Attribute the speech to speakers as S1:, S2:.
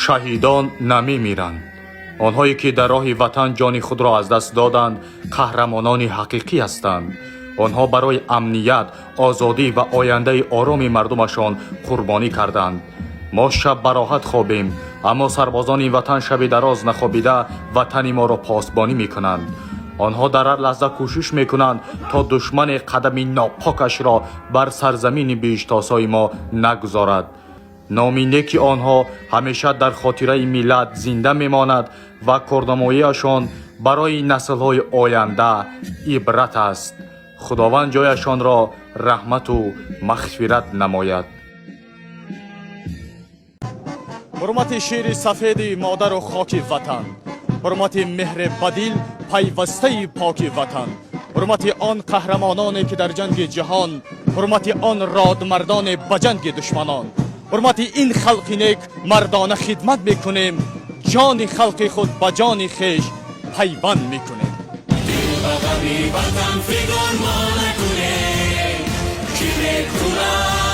S1: шаҳидон намемиранд. онҳое ки дар роҳи ватан ҷони худро аз даст доданд қаҳрамонони ҳақиқӣ ҳастанд. онҳо барои амният, озодӣ ва ояндаи ороми мардумашон қурбонӣ карданд. мо шаб ба роҳат хобем, аммо сарбозони ватан шаби дароз нахобида ватани моро посбонӣ мекунанд. онҳо дар ҳар лаҳза кӯшиш мекунанд то душмане қадами нопокашро бар сарзамини биштосои мо нагузорад. номи неки онҳо ҳамеша дар хотираи миллат зинда мемонад ва корнамояашон барои наслҳои оянда ибрат аст. худованд ҷояшонро раҳмату мағфират намояд. ҳурмати шери сафеди модару хоки ватан, ҳурмати меҳри бадил пайвастаи поки ватан, ҳурмати он қаҳрамононе ки дар ҷанги ҷаҳон, ҳурмати он родмардоне ба ҷанги душманон, ҳурмати ин халқи нек мардона хидмат мекунем, ҷони халқи худ ба ҷони хеш пайванд мекунем.
S2: дил ба ғами ватан фигон мо накунем, ки мекунад